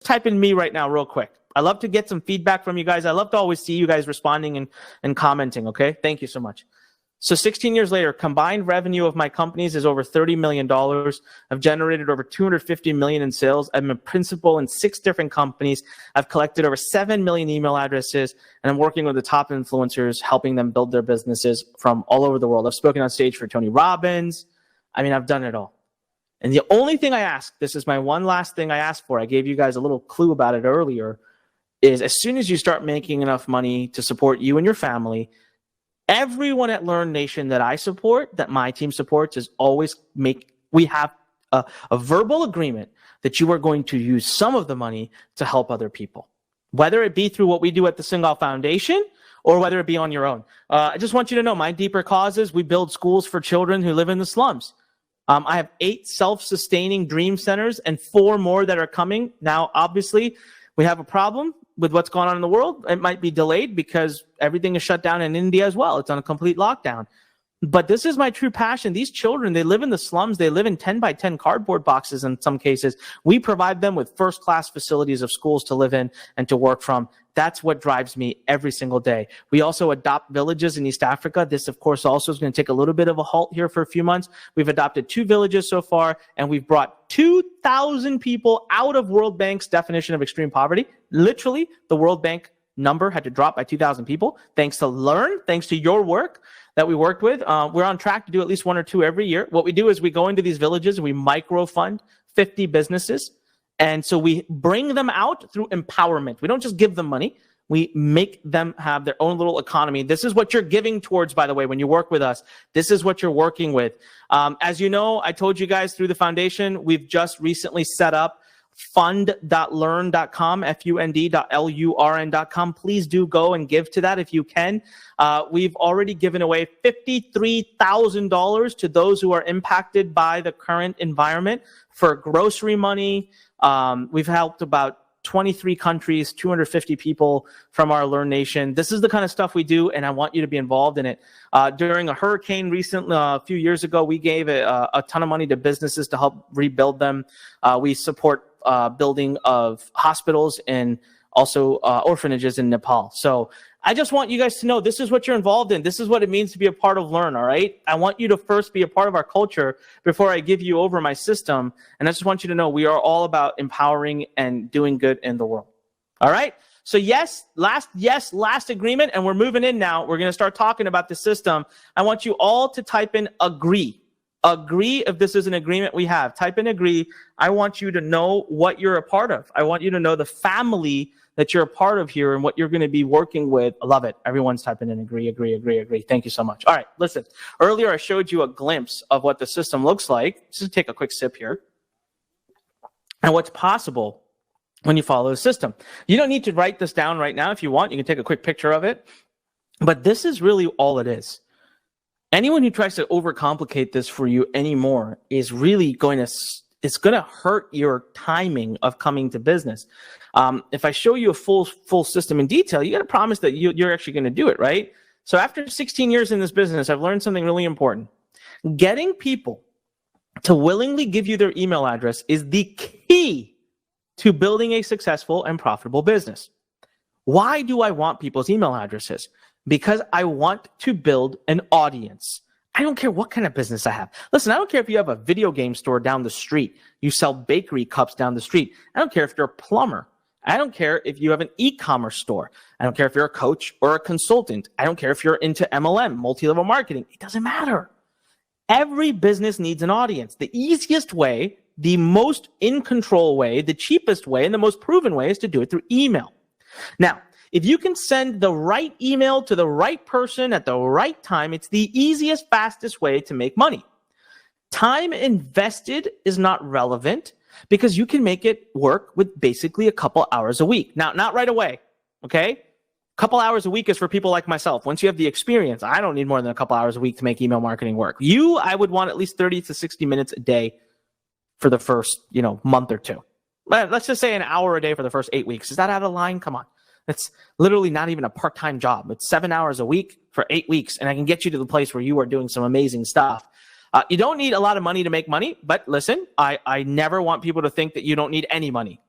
type in me right now real quick. I love to get some feedback from you guys. I love to always see you guys responding and commenting, okay? Thank you so much. So 16 years later, combined revenue of my companies is over $30 million. I've generated over $250 million in sales. I'm a principal in 6 different companies. I've collected over 7 million email addresses, and I'm working with the top influencers, helping them build their businesses from all over the world. I've spoken on stage for Tony Robbins. I mean, I've done it all. And the only thing I ask, this is my one last thing I asked for, I gave you guys a little clue about it earlier, is as soon as you start making enough money to support you and your family, everyone at Learn Nation that I support, that my team supports, is always we have a verbal agreement that you are going to use some of the money to help other people, whether it be through what we do at the Singal Foundation or whether it be on your own. I just want you to know my deeper causes, we build schools for children who live in the slums. I have 8 self-sustaining dream centers and 4 more that are coming. Now, obviously, we have a problem with what's going on in the world. It might be delayed because everything is shut down in India as well. It's on a complete lockdown. But this is my true passion. These children, they live in the slums. They live in 10 by 10 cardboard boxes in some cases. We provide them with first-class facilities of schools to live in and to work from. That's what drives me every single day. We also adopt villages in East Africa. This, of course, also is going to take a little bit of a halt here for a few months. We've adopted 2 villages so far, and we've brought 2,000 people out of World Bank's definition of extreme poverty. Literally, the World Bank number had to drop by 2,000 people, thanks to Learn, thanks to your work that we worked with. We're on track to do at least 1 or 2 every year. What we do is we go into these villages and we micro fund 50 businesses. And so we bring them out through empowerment. We don't just give them money. We make them have their own little economy. This is what you're giving towards, by the way, when you work with us. This is what you're working with. As you know, I told you guys through the foundation, we've just recently set up fund.learn.com, fund.lurn.com. Please do go and give to that if you can. We've already given away $53,000 to those who are impacted by the current environment for grocery money. We've helped about 23 countries, 250 people from our Learn Nation. This is the kind of stuff we do, and I want you to be involved in it. During a hurricane recently, a few years ago, we gave a ton of money to businesses to help rebuild them. We support building of hospitals and also orphanages in Nepal. So I just want you guys to know this is what you're involved in. This is what it means to be a part of Learn, all right? I want you to first be a part of our culture before I give you over my system. And I just want you to know we are all about empowering and doing good in the world. All right? So last agreement, and we're moving in now. We're going to start talking about the system. I want you all to type in agree. Agree if this is an agreement we have. Type in agree. I want you to know what you're a part of. I want you to know the family that you're a part of here and what you're going to be working with. I love it. Everyone's typing in agree. Thank you so much. All right, listen. Earlier, I showed you a glimpse of what the system looks like. Just take a quick sip here. And what's possible when you follow the system. You don't need to write this down right now. If you want, you can take a quick picture of it. But this is really all it is. Anyone who tries to overcomplicate this for you anymore is really going to hurt your timing of coming to business. If I show you a full system in detail, you got to promise that you're actually going to do it, right? So after 16 years in this business, I've learned something really important. Getting people to willingly give you their email address is the key to building a successful and profitable business. Why do I want people's email addresses? Because I want to build an audience. I don't care what kind of business I have. Listen, I don't care if you have a video game store down the street. You sell bakery cups down the street. I don't care if you're a plumber. I don't care if you have an e-commerce store. I don't care if you're a coach or a consultant. I don't care if you're into MLM, multi-level marketing. It doesn't matter. Every business needs an audience. The easiest way, the most in control way, the cheapest way, and the most proven way is to do it through email. Now, if you can send the right email to the right person at the right time, it's the easiest, fastest way to make money. Time invested is not relevant because you can make it work with basically a couple hours a week. Now, not right away, okay? A couple hours a week is for people like myself. Once you have the experience, I don't need more than a couple hours a week to make email marketing work. I would want at least 30 to 60 minutes a day for the first, month or two. Let's just say an hour a day for the first 8 weeks. Is that out of line? Come on. It's literally not even a part-time job. It's 7 hours a week for 8 weeks, and I can get you to the place where you are doing some amazing stuff. You don't need a lot of money to make money, but listen, I never want people to think that you don't need any money.